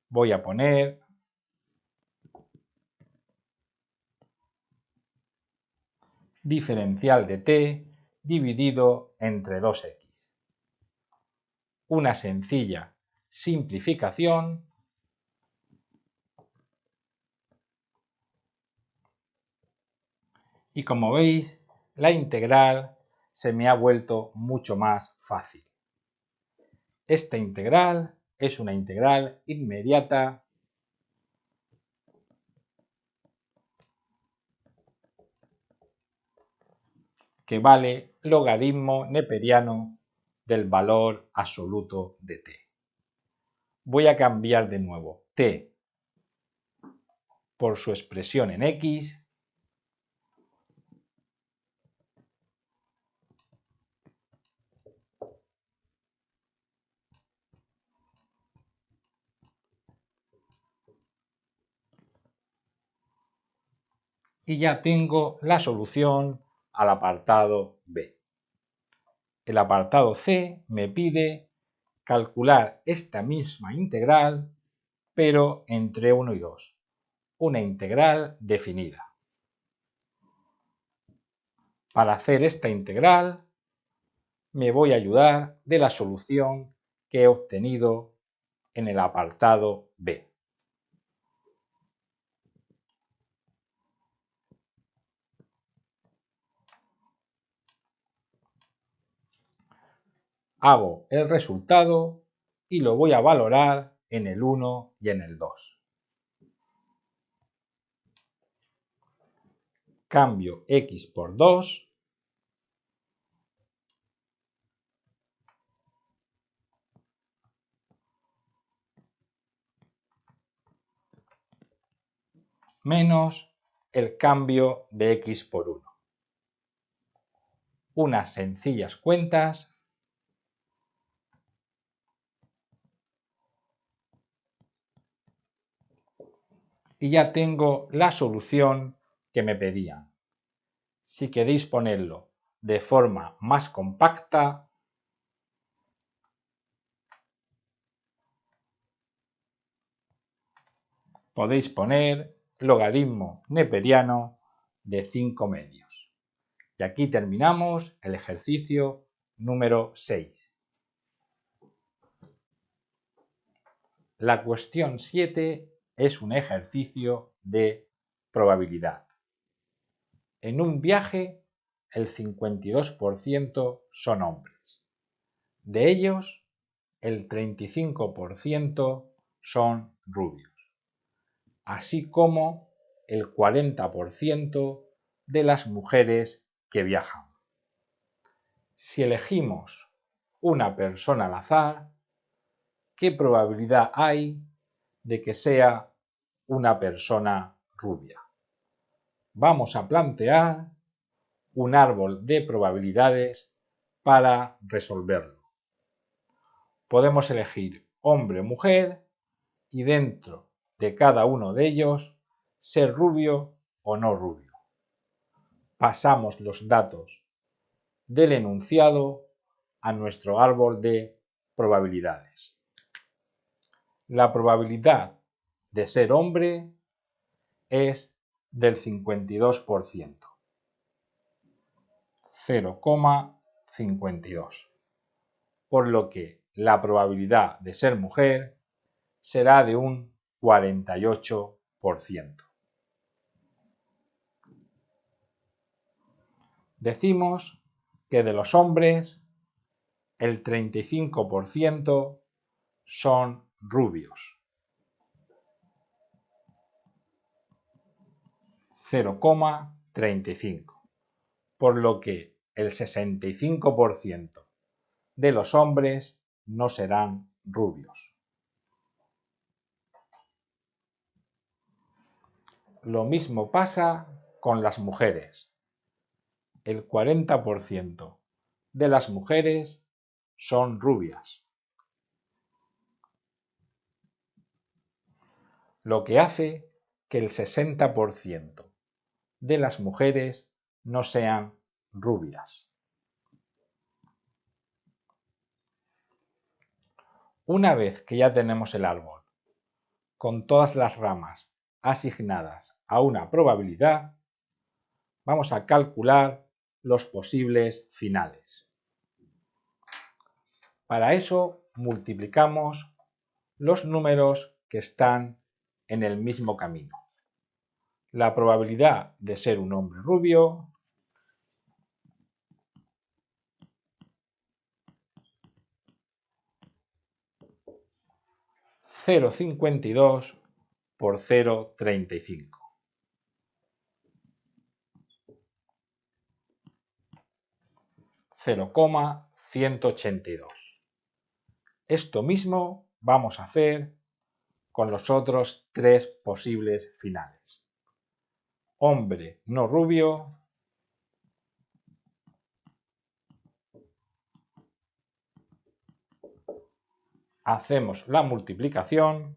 voy a poner diferencial de t dividido entre 2x. Una sencilla simplificación y como veis, la integral se me ha vuelto mucho más fácil. Esta integral es una integral inmediata que vale logaritmo neperiano del valor absoluto de t. Voy a cambiar de nuevo t por su expresión en x y ya tengo la solución al apartado B. El apartado C me pide calcular esta misma integral, pero entre 1 y 2, una integral definida. Para hacer esta integral me voy a ayudar de la solución que he obtenido en el apartado B. Hago el resultado y lo voy a valorar en el 1 y en el 2. Cambio x por 2 menos el cambio de x por 1. Unas sencillas cuentas y ya tengo la solución que me pedían. Si queréis ponerlo de forma más compacta, podéis poner logaritmo neperiano de 5 medios. Y aquí terminamos el ejercicio número 6. La cuestión 7 es un ejercicio de probabilidad. En un viaje, el 52% son hombres. De ellos, el 35% son rubios, así como el 40% de las mujeres que viajan. Si elegimos una persona al azar, ¿qué probabilidad hay de que sea una persona rubia? Vamos a plantear un árbol de probabilidades para resolverlo. Podemos elegir hombre o mujer y dentro de cada uno de ellos ser rubio o no rubio. Pasamos los datos del enunciado a nuestro árbol de probabilidades. La probabilidad de ser hombre es del 52%, 0,52, por lo que la probabilidad de ser mujer será de un 48%. Decimos que de los hombres el 35% son rubios, 0,35, por lo que el 65% de los hombres no serán rubios. Lo mismo pasa con las mujeres. El 40% de las mujeres son rubias, lo que hace que el 60% de las mujeres no sean rubias. Una vez que ya tenemos el árbol con todas las ramas asignadas a una probabilidad, vamos a calcular los posibles finales. Para eso multiplicamos los números que están en el mismo camino. La probabilidad de ser un hombre rubio (0,52 por 0,35). (0,182). Esto mismo vamos a hacer con los otros tres posibles finales. Hombre no rubio, hacemos la multiplicación,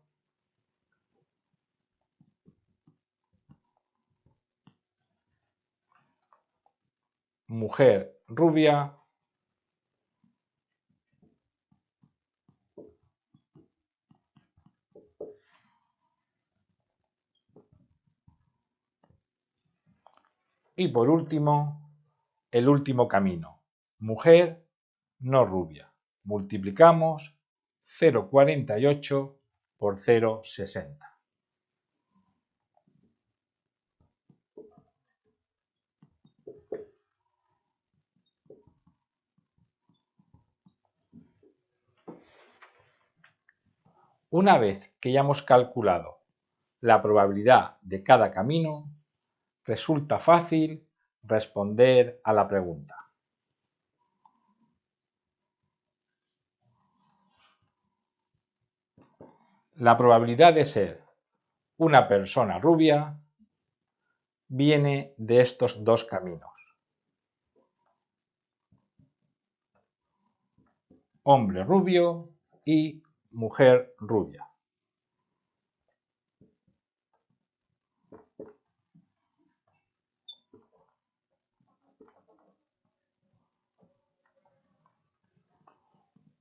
mujer rubia, y por último, el último camino, mujer no rubia. Multiplicamos 0,48 por 0,60. Una vez que ya hemos calculado la probabilidad de cada camino, resulta fácil responder a la pregunta. La probabilidad de ser una persona rubia viene de estos dos caminos. Hombre rubio y mujer rubia.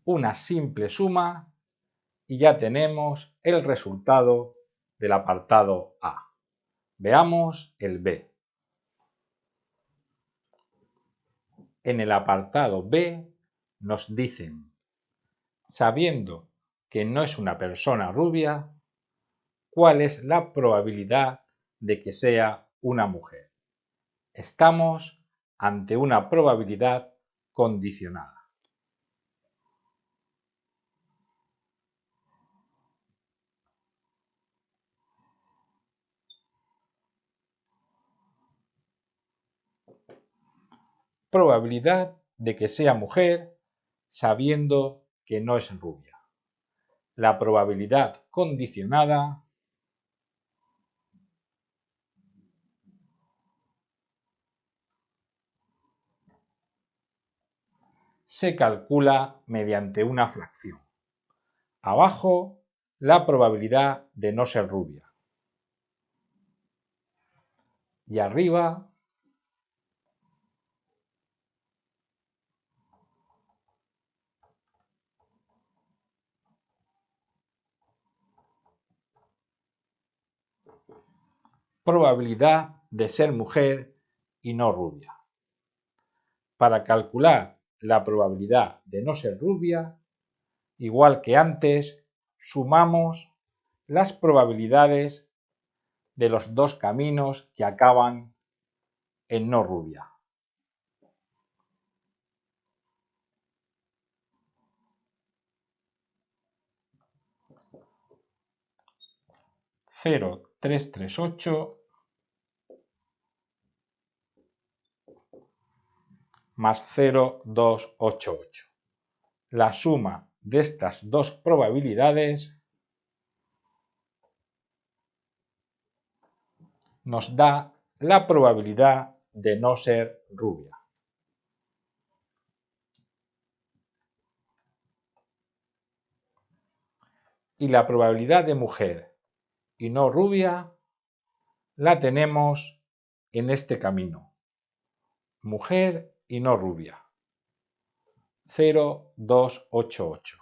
Una simple suma y ya tenemos el resultado del apartado A. Veamos el B. En el apartado B nos dicen, sabiendo que no es una persona rubia, ¿cuál es la probabilidad de que sea una mujer? Estamos ante una probabilidad condicionada. Probabilidad de que sea mujer sabiendo que no es rubia. La probabilidad condicionada se calcula mediante una fracción. Abajo, la probabilidad de no ser rubia. Y arriba, probabilidad de ser mujer y no rubia. Para calcular la probabilidad de no ser rubia, igual que antes, sumamos las probabilidades de los dos caminos que acaban en no rubia. (0,338 más 0,288. La suma de estas dos probabilidades nos da la probabilidad de no ser rubia. Y la probabilidad de mujer y no rubia la tenemos en este camino. Mujer y no rubia. 0,288.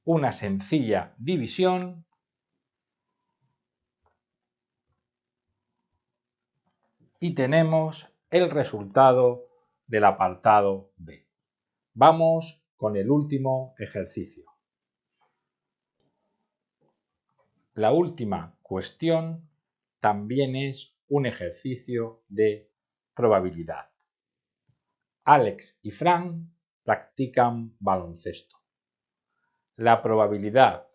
Una sencilla división y tenemos el resultado del apartado B. Vamos con el último ejercicio. La última cuestión también es un ejercicio de probabilidad. Alex y Fran practican baloncesto. La probabilidad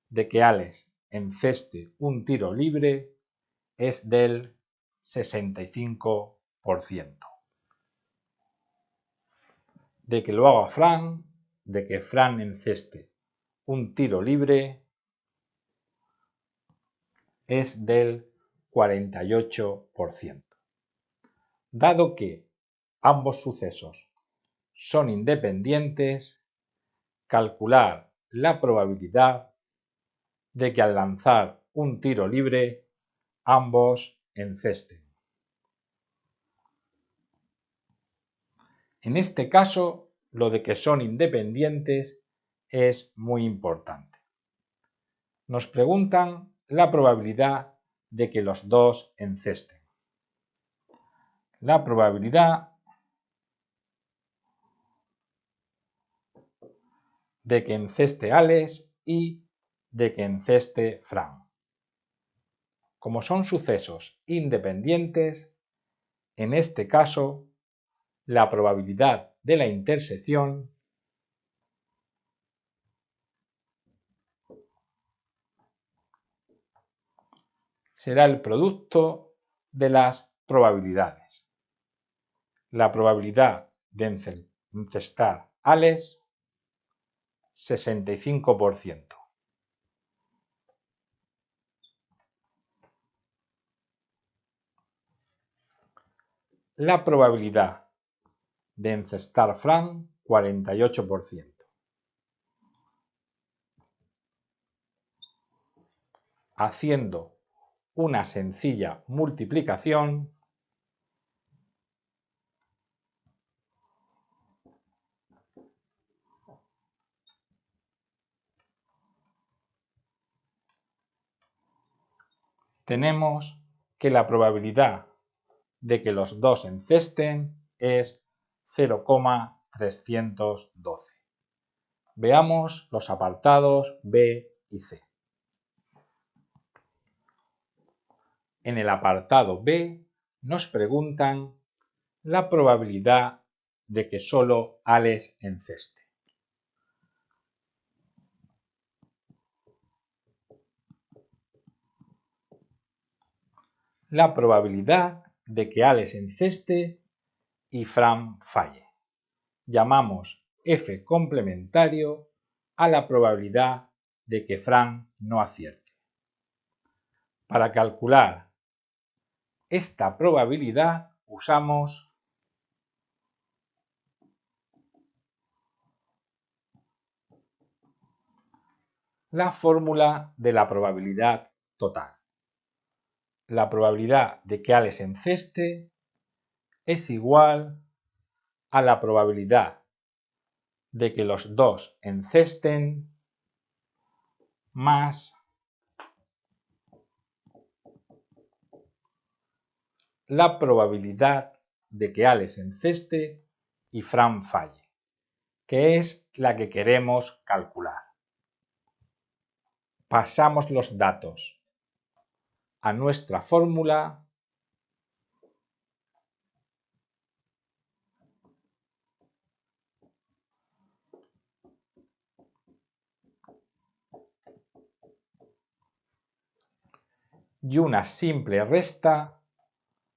de que Alex enceste un tiro libre es del 65%. De que lo haga Fran, de que Fran enceste un tiro libre es del 48%. Dado que ambos sucesos son independientes, calcular la probabilidad de que al lanzar un tiro libre ambos encesten. En este caso, lo de que son independientes es muy importante. Nos preguntan la probabilidad de que los dos encesten. La probabilidad de que enceste Alex y de que enceste Fran. Como son sucesos independientes, en este caso, la probabilidad de la intersección será el producto de las probabilidades. La probabilidad de encestar Alex, 65%. La probabilidad de encestar Fran, 48%. Haciendo una sencilla multiplicación, tenemos que la probabilidad de que los dos encesten es 0,312. Veamos los apartados B y C. En el apartado B nos preguntan la probabilidad de que solo Alex enceste. La probabilidad de que Alex enceste y Fran falle. Llamamos F complementario a la probabilidad de que Fran no acierte. Para calcular esta probabilidad usamos la fórmula de la probabilidad total. La probabilidad de que Alex enceste es igual a la probabilidad de que los dos encesten más la probabilidad de que Alex enceste y Fran falle, que es la que queremos calcular. Pasamos los datos a nuestra fórmula y una simple resta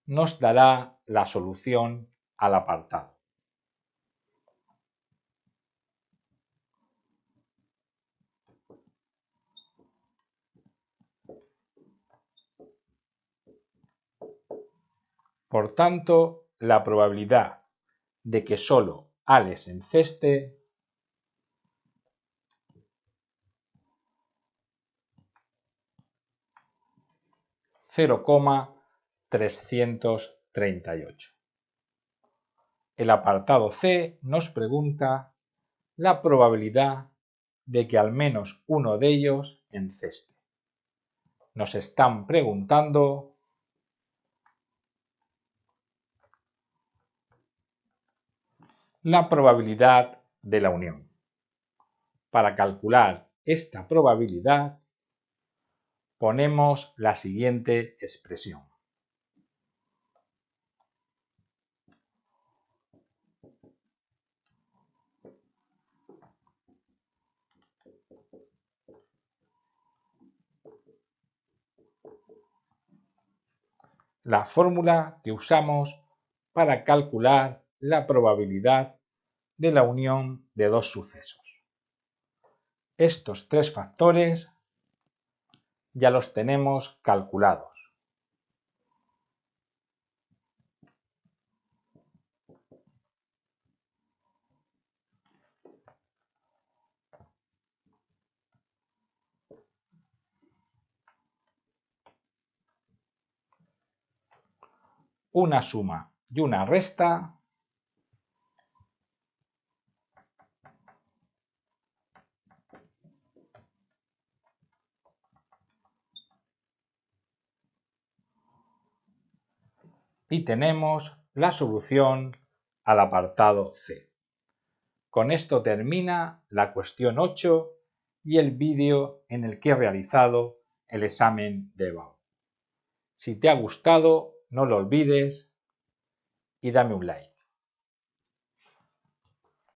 nos dará la solución al apartado. Por tanto, la probabilidad de que solo Alex enceste (0,338). El apartado C nos pregunta la probabilidad de que al menos uno de ellos enceste. Nos están preguntando la probabilidad de la unión. Para calcular esta probabilidad ponemos la siguiente expresión. La fórmula que usamos para calcular la probabilidad de la unión de dos sucesos. Estos tres factores ya los tenemos calculados. Una suma y una resta y tenemos la solución al apartado C. Con esto termina la cuestión 8 y el vídeo en el que he realizado el examen de EBAU. Si te ha gustado, no lo olvides y dame un like.